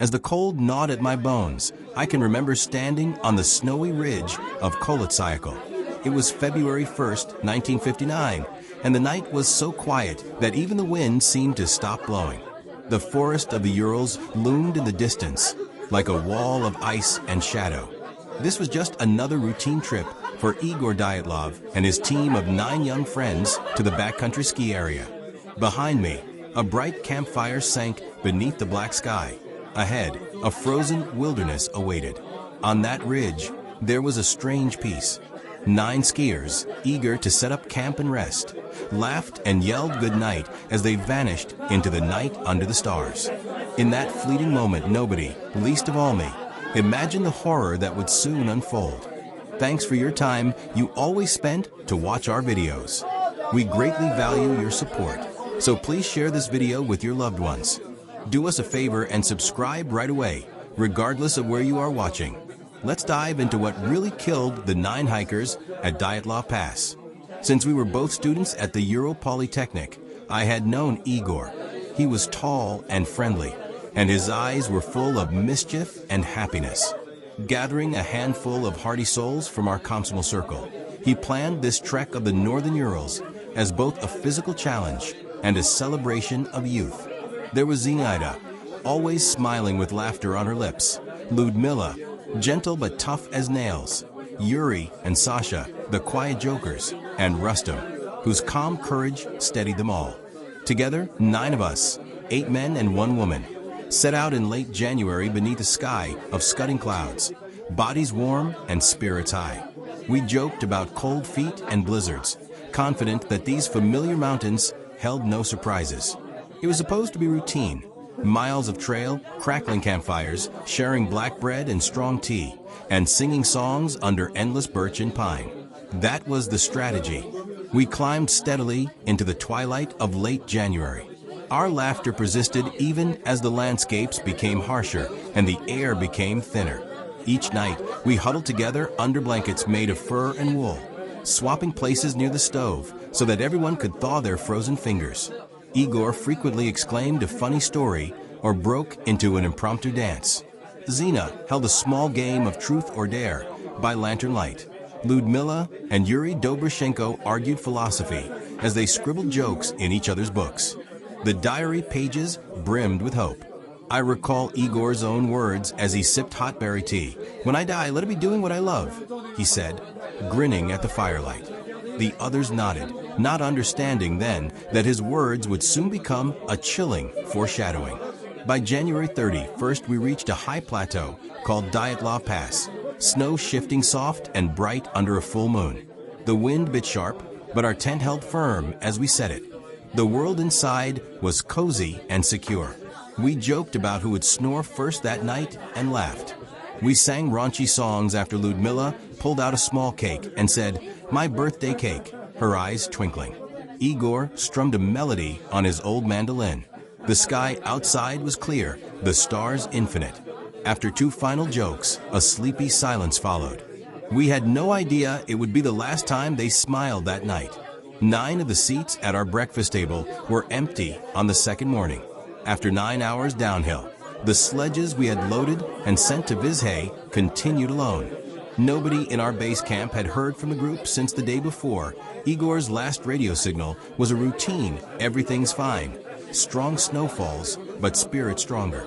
As the cold gnawed at my bones, I can remember standing on the snowy ridge of Koletsyakal. It was February 1st, 1959, and the night was so quiet that even the wind seemed to stop blowing. The forest of the Urals loomed in the distance, like a wall of ice and shadow. This was just another routine trip for Igor Dyatlov and his team of 9 young friends to the backcountry ski area. Behind me, a bright campfire sank beneath the black sky. Ahead, a frozen wilderness awaited. On that ridge, there was a strange peace. 9 skiers, eager to set up camp and rest, laughed and yelled goodnight as they vanished into the night under the stars. In that fleeting moment, nobody, least of all me, imagined the horror that would soon unfold. Thanks for your time you always spent to watch our videos. We greatly value your support, so please share this video with your loved ones. Do us a favor and subscribe right away, regardless of where you are watching. Let's dive into what really killed the 9 hikers at Dyatlov Pass. Since we were both students at the Ural Polytechnic, I had known Igor. He was tall and friendly, and his eyes were full of mischief and happiness. Gathering a handful of hardy souls from our Komsomol circle, he planned this trek of the Northern Urals as both a physical challenge and a celebration of youth. There was Zinaida, always smiling with laughter on her lips, Ludmila, gentle but tough as nails, Yuri and Sasha, the quiet jokers, and Rustam, whose calm courage steadied them all. Together, 9 of us, 8 men and 1 woman, set out in late January beneath a sky of scudding clouds, bodies warm and spirits high. We joked about cold feet and blizzards, confident that these familiar mountains held no surprises. It was supposed to be routine. Miles of trail, crackling campfires, sharing black bread and strong tea, and singing songs under endless birch and pine. That was the strategy. We climbed steadily into the twilight of late January. Our laughter persisted even as the landscapes became harsher and the air became thinner. Each night, we huddled together under blankets made of fur and wool, swapping places near the stove so that everyone could thaw their frozen fingers. Igor frequently exclaimed a funny story or broke into an impromptu dance. Zina held a small game of truth or dare by lantern light. Ludmila and Yuri Dobroshenko argued philosophy as they scribbled jokes in each other's books. The diary pages brimmed with hope. I recall Igor's own words as he sipped hot berry tea. "When I die, let it be doing what I love," he said, grinning at the firelight. The others nodded, not understanding then that his words would soon become a chilling foreshadowing. By January 31st, we reached a high plateau called Dyatlov Pass, snow shifting soft and bright under a full moon. The wind bit sharp, but our tent held firm as we set it. The world inside was cozy and secure. We joked about who would snore first that night and laughed. We sang raunchy songs after Ludmila pulled out a small cake and said, "My birthday cake," her eyes twinkling. Igor strummed a melody on his old mandolin. The sky outside was clear, the stars infinite. After 2 final jokes, a sleepy silence followed. We had no idea it would be the last time they smiled that night. 9 of the seats at our breakfast table were empty on the second morning. After 9 hours downhill, the sledges we had loaded and sent to Vizhay continued alone. Nobody in our base camp had heard from the group since the day before. Igor's last radio signal was a routine, "Everything's fine." Strong snowfalls, but spirit stronger.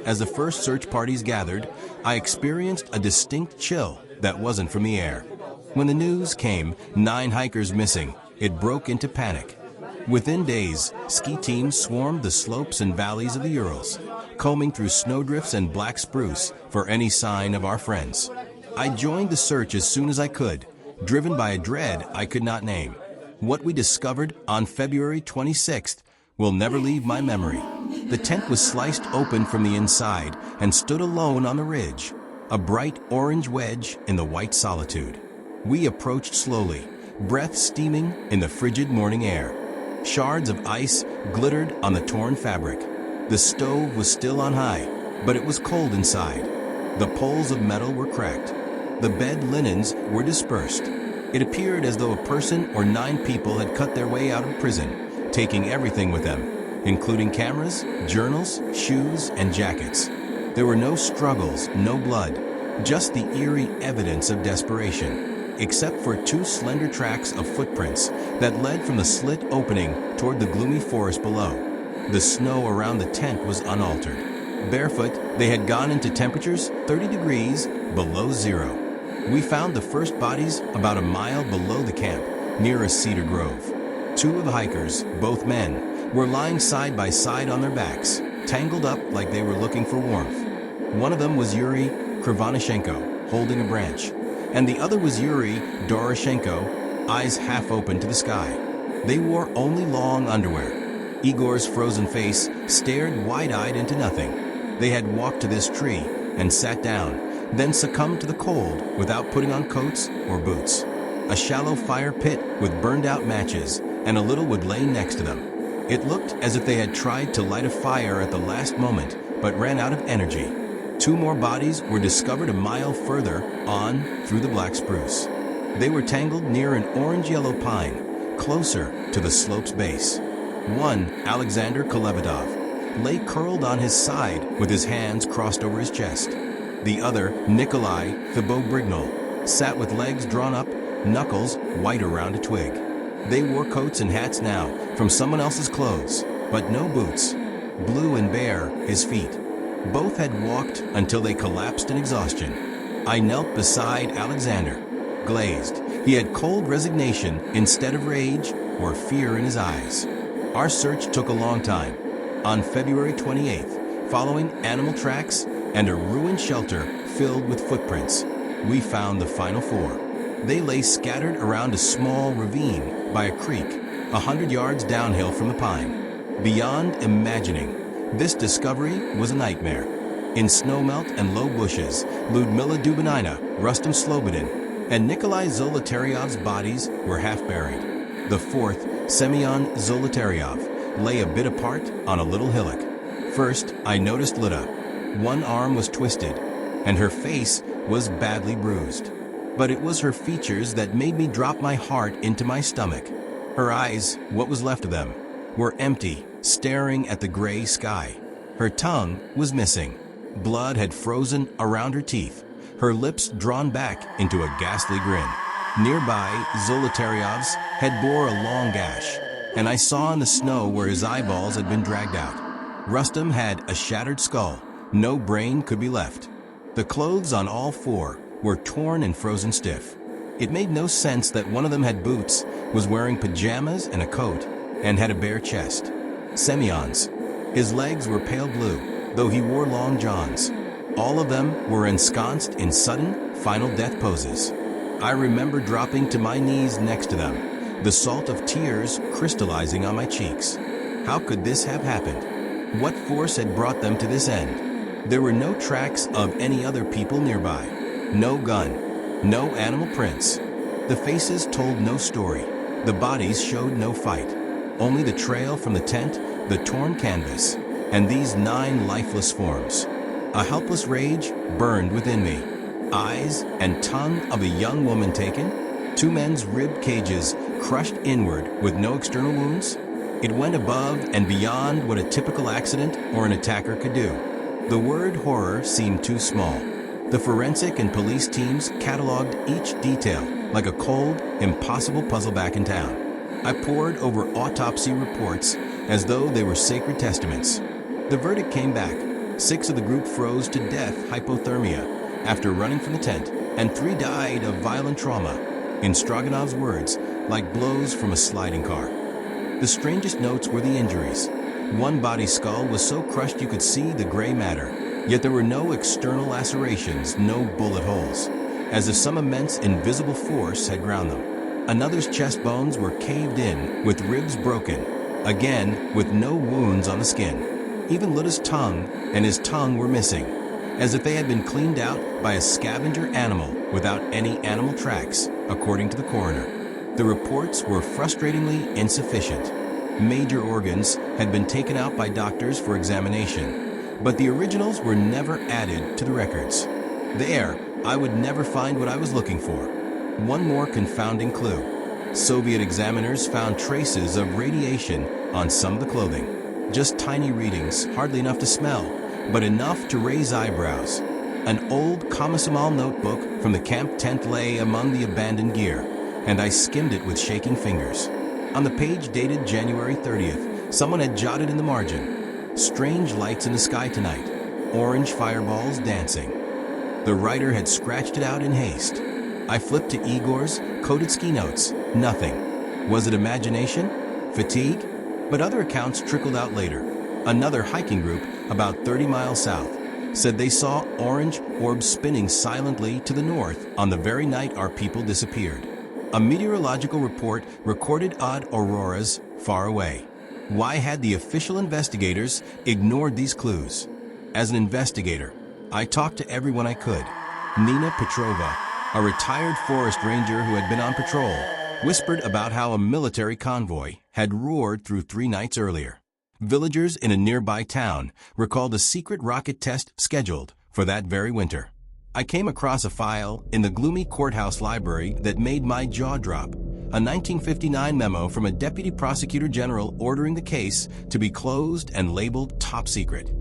As the first search parties gathered, I experienced a distinct chill that wasn't from the air. When the news came, 9 hikers missing, it broke into panic. Within days, ski teams swarmed the slopes and valleys of the Urals, combing through snowdrifts and black spruce for any sign of our friends. I joined the search as soon as I could, driven by a dread I could not name. What we discovered on February 26th will never leave my memory. The tent was sliced open from the inside and stood alone on the ridge, a bright orange wedge in the white solitude. We approached slowly, breath steaming in the frigid morning air. Shards of ice glittered on the torn fabric. The stove was still on high, but it was cold inside. The poles of metal were cracked. The bed linens were dispersed. It appeared as though a person or 9 people had cut their way out of prison, taking everything with them, including cameras, journals, shoes, and jackets. There were no struggles, no blood, just the eerie evidence of desperation, except for two slender tracks of footprints that led from the slit opening toward the gloomy forest below. The snow around the tent was unaltered. Barefoot, they had gone into temperatures 30 degrees below zero. We found the first bodies about a mile below the camp, near a cedar grove. Two of the hikers, both men, were lying side by side on their backs, tangled up like they were looking for warmth. One of them was Yuri Krivonyshenko, holding a branch, and the other was Yuri Doroshenko, eyes half open to the sky. They wore only long underwear. Igor's frozen face stared wide-eyed into nothing. They had walked to this tree and sat down, then succumbed to the cold without putting on coats or boots. A shallow fire pit with burned-out matches and a little wood lay next to them. It looked as if they had tried to light a fire at the last moment, but ran out of energy. Two more bodies were discovered a mile further on through the black spruce. They were tangled near an orange-yellow pine, closer to the slope's base. One, Alexander Kolevatov, lay curled on his side with his hands crossed over his chest. The other, Nikolai Thibault-Brignol, sat with legs drawn up, knuckles white around a twig. They wore coats and hats now from someone else's clothes, but no boots. Blue and bare, his feet. Both had walked until they collapsed in exhaustion. I knelt beside Alexander, glazed. He had cold resignation instead of rage or fear in his eyes. Our search took a long time. On February 28th, following animal tracks and a ruined shelter filled with footprints, we found the final four. They lay scattered around a small ravine by a creek, 100 yards downhill from the pine. Beyond imagining, this discovery was a nightmare. In snowmelt and low bushes, Ludmila Dubinina, Rustem Slobodin, and Nikolai Zolotaryov's bodies were half buried. The fourth, Semyon Zolotaryov, lay a bit apart on a little hillock. First, I noticed Lida. One arm was twisted, and her face was badly bruised. But it was her features that made me drop my heart into my stomach. Her eyes, what was left of them, were empty, staring at the gray sky. Her tongue was missing. Blood had frozen around her teeth, her lips drawn back into a ghastly grin. Nearby, Zolotaryov's head bore a long gash, and I saw in the snow where his eyeballs had been dragged out. Rustem had a shattered skull. No brain could be left. The clothes on all four were torn and frozen stiff. It made no sense that one of them had boots, was wearing pajamas and a coat, and had a bare chest. Semyon's. His legs were pale blue, though he wore long johns. All of them were ensconced in sudden, final death poses. I remember dropping to my knees next to them, the salt of tears crystallizing on my cheeks. How could this have happened? What force had brought them to this end? There were no tracks of any other people nearby. No gun, no animal prints. The faces told no story. The bodies showed no fight. Only the trail from the tent, the torn canvas, and these 9 lifeless forms. A helpless rage burned within me. Eyes and tongue of a young woman taken, 2 men's rib cages crushed inward with no external wounds. It went above and beyond what a typical accident or an attacker could do. The word horror seemed too small. The forensic and police teams cataloged each detail like a cold, impossible puzzle back in town. I pored over autopsy reports as though they were sacred testaments. The verdict came back. 6 of the group froze to death hypothermia after running from the tent, and 3 died of violent trauma. In Stroganov's words, like blows from a sliding car. The strangest notes were the injuries. One body's skull was so crushed you could see the gray matter, yet there were no external lacerations, no bullet holes, as if some immense invisible force had ground them. Another's chest bones were caved in, with ribs broken, again with no wounds on the skin. Even Lida's tongue and his tongue were missing, as if they had been cleaned out by a scavenger animal without any animal tracks, according to the coroner. The reports were frustratingly insufficient. Major organs had been taken out by doctors for examination, but the originals were never added to the records. There, I would never find what I was looking for. One more confounding clue. Soviet examiners found traces of radiation on some of the clothing. Just tiny readings, hardly enough to smell, but enough to raise eyebrows. An old Komsomol notebook from the camp tent lay among the abandoned gear, and I skimmed it with shaking fingers. On the page dated January 30th, someone had jotted in the margin, "Strange lights in the sky tonight, orange fireballs dancing." The writer had scratched it out in haste. I flipped to Igor's coded ski notes. Nothing. Was it imagination? Fatigue? But other accounts trickled out later. Another hiking group, about 30 miles south, said they saw orange orbs spinning silently to the north on the very night our people disappeared. A meteorological report recorded odd auroras far away. Why had the official investigators ignored these clues? As an investigator, I talked to everyone I could. Nina Petrova, a retired forest ranger who had been on patrol, whispered about how a military convoy had roared through 3 nights earlier. Villagers in a nearby town recalled a secret rocket test scheduled for that very winter. I came across a file in the gloomy courthouse library that made my jaw drop. A 1959 memo from a deputy prosecutor general ordering the case to be closed and labeled top secret.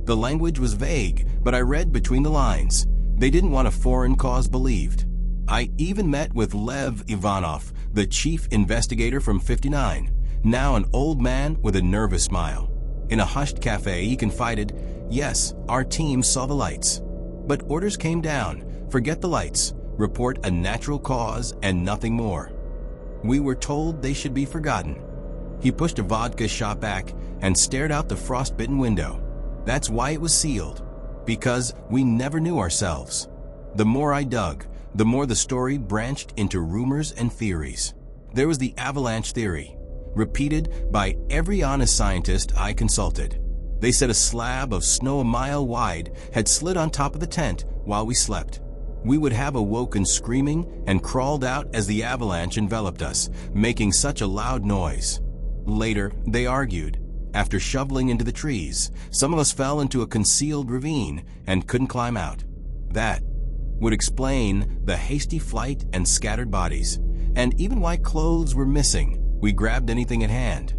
The language was vague, but I read between the lines. They didn't want a foreign cause believed. I even met with Lev Ivanov, the chief investigator from '59, now an old man with a nervous smile. In a hushed cafe, he confided, "Yes, our team saw the lights." But orders came down. Forget the lights. Report a natural cause and nothing more. We were told they should be forgotten. He pushed a vodka shot back and stared out the frostbitten window. That's why it was sealed. Because we never knew ourselves. The more I dug, the more the story branched into rumors and theories. There was the avalanche theory, repeated by every honest scientist I consulted. They said a slab of snow a mile wide had slid on top of the tent while we slept. We would have awoken screaming and crawled out as the avalanche enveloped us, making such a loud noise. Later, they argued. After shoveling into the trees, some of us fell into a concealed ravine and couldn't climb out. That would explain the hasty flight and scattered bodies, and even why clothes were missing. We grabbed anything at hand.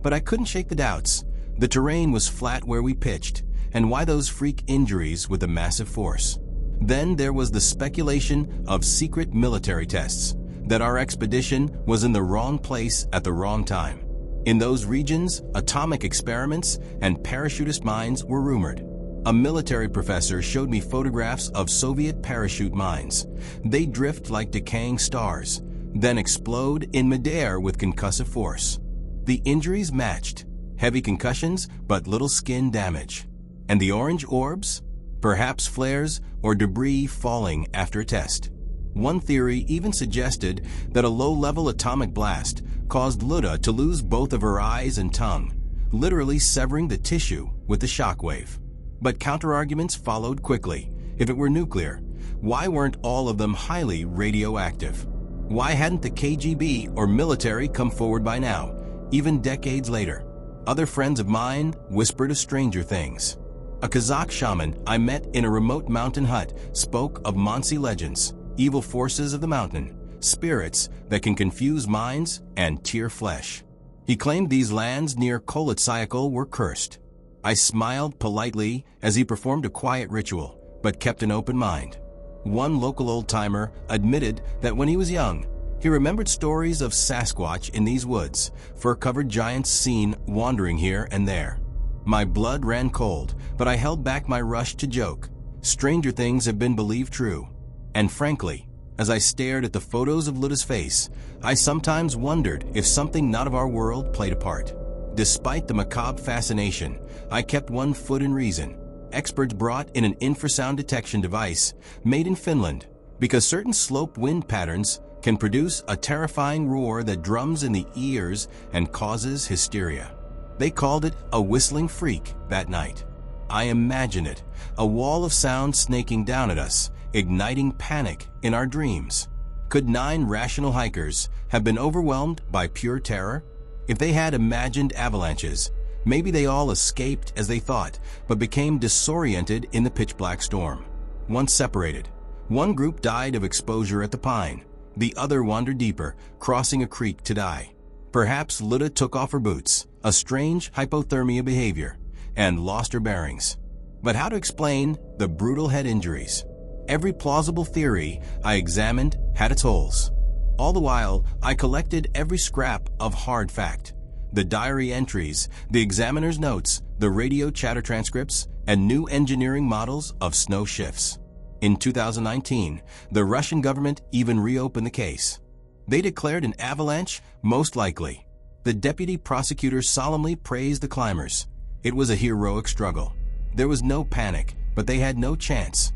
But I couldn't shake the doubts. The terrain was flat where we pitched, and why those freak injuries with the massive force? Then there was the speculation of secret military tests, that our expedition was in the wrong place at the wrong time. In those regions, atomic experiments and parachutist mines were rumored. A military professor showed me photographs of Soviet parachute mines. They drift like decaying stars, then explode in midair with concussive force. The injuries matched. Heavy concussions, but little skin damage. And the orange orbs? Perhaps flares or debris falling after a test. One theory even suggested that a low-level atomic blast caused Luda to lose both of her eyes and tongue, literally severing the tissue with the shockwave. But counterarguments followed quickly. If it were nuclear, why weren't all of them highly radioactive? Why hadn't the KGB or military come forward by now, even decades later? Other friends of mine whispered of stranger things. A Kazakh shaman I met in a remote mountain hut spoke of Mansi legends, evil forces of the mountain, spirits that can confuse minds and tear flesh. He claimed these lands near Koletsyakal were cursed. I smiled politely as he performed a quiet ritual, but kept an open mind. One local old-timer admitted that when he was young, he remembered stories of Sasquatch in these woods, fur-covered giants seen wandering here and there. My blood ran cold, but I held back my rush to joke. Stranger things have been believed true. And frankly, as I stared at the photos of Luda's face, I sometimes wondered if something not of our world played a part. Despite the macabre fascination, I kept one foot in reason. Experts brought in an infrasound detection device made in Finland, because certain slope wind patterns can produce a terrifying roar that drums in the ears and causes hysteria. They called it a whistling freak that night. I imagine it, a wall of sound snaking down at us, igniting panic in our dreams. Could 9 rational hikers have been overwhelmed by pure terror? If they had imagined avalanches, maybe they all escaped as they thought, but became disoriented in the pitch-black storm. Once separated, one group died of exposure at the pine. The other wandered deeper, crossing a creek to die. Perhaps Luda took off her boots, a strange hypothermia behavior, and lost her bearings. But how to explain the brutal head injuries? Every plausible theory I examined had its holes. All the while, I collected every scrap of hard fact. The diary entries, the examiner's notes, the radio chatter transcripts, and new engineering models of snow shifts. In 2019, the Russian government even reopened the case. They declared an avalanche most likely. The deputy prosecutor solemnly praised the climbers. It was a heroic struggle. There was no panic, but they had no chance.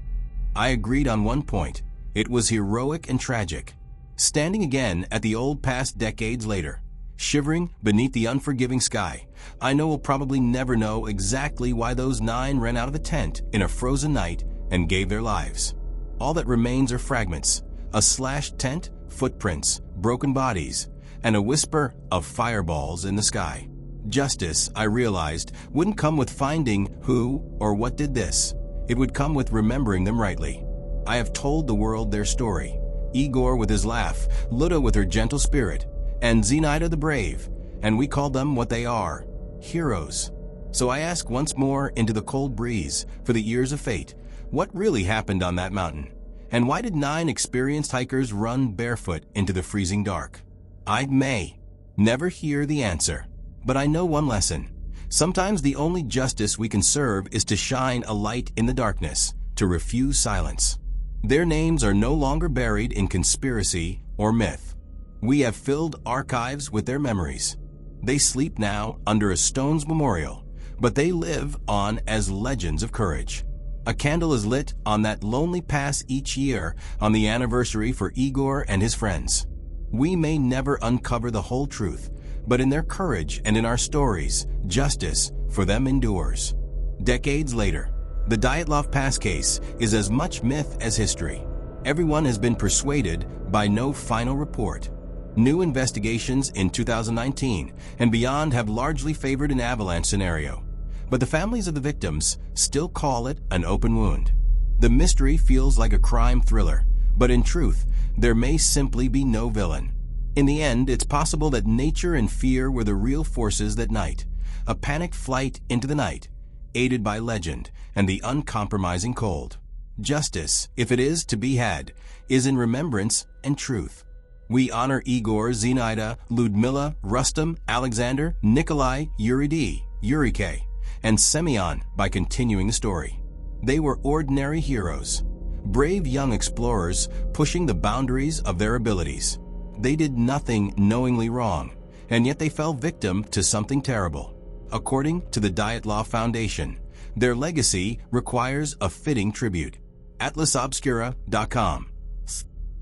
I agreed on one point. It was heroic and tragic. Standing again at the old pass decades later, shivering beneath the unforgiving sky, I know we'll probably never know exactly why those 9 ran out of the tent in a frozen night and gave their lives. All that remains are fragments, a slashed tent, footprints, broken bodies, and a whisper of fireballs in the sky. Justice, I realized, wouldn't come with finding who or what did this. It would come with remembering them rightly. I have told the world their story. Igor with his laugh, Luda with her gentle spirit, and Zenaida the brave, and we call them what they are, heroes. So I ask once more into the cold breeze, for the ears of fate, what really happened on that mountain? And why did 9 experienced hikers run barefoot into the freezing dark? I may never hear the answer, but I know one lesson. Sometimes the only justice we can serve is to shine a light in the darkness, to refuse silence. Their names are no longer buried in conspiracy or myth. We have filled archives with their memories. They sleep now under a stone's memorial, but they live on as legends of courage. A candle is lit on that lonely pass each year on the anniversary for Igor and his friends. We may never uncover the whole truth, but in their courage and in our stories, justice for them endures. Decades later, the Dyatlov Pass case is as much myth as history. Everyone has been persuaded by no final report. New investigations in 2019 and beyond have largely favored an avalanche scenario, but the families of the victims still call it an open wound. The mystery feels like a crime thriller, but in truth, there may simply be no villain. In the end, it's possible that nature and fear were the real forces that night, a panicked flight into the night, aided by legend and the uncompromising cold. Justice, if it is to be had, is in remembrance and truth. We honor Igor, Zenaida, Ludmila, Rustam, Alexander, Nikolai, Yuridi, Yurike, and Semyon by continuing the story. They were ordinary heroes, brave young explorers pushing the boundaries of their abilities. They did nothing knowingly wrong, and yet they fell victim to something terrible. According to the Dyatlov Foundation, their legacy requires a fitting tribute. atlasobscura.com.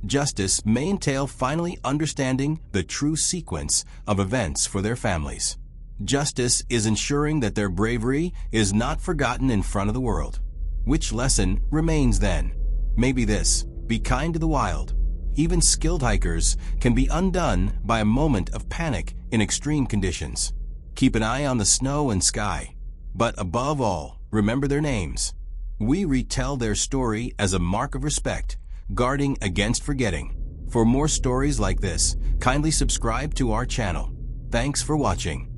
Justice may entail finally understanding the true sequence of events for their families. Justice is ensuring that their bravery is not forgotten in front of the world. Which lesson remains then? Maybe this: be kind to the wild. Even skilled hikers can be undone by a moment of panic in extreme conditions. Keep an eye on the snow and sky. But above all, remember their names. We retell their story as a mark of respect, guarding against forgetting. For more stories like this, kindly subscribe to our channel. Thanks for watching.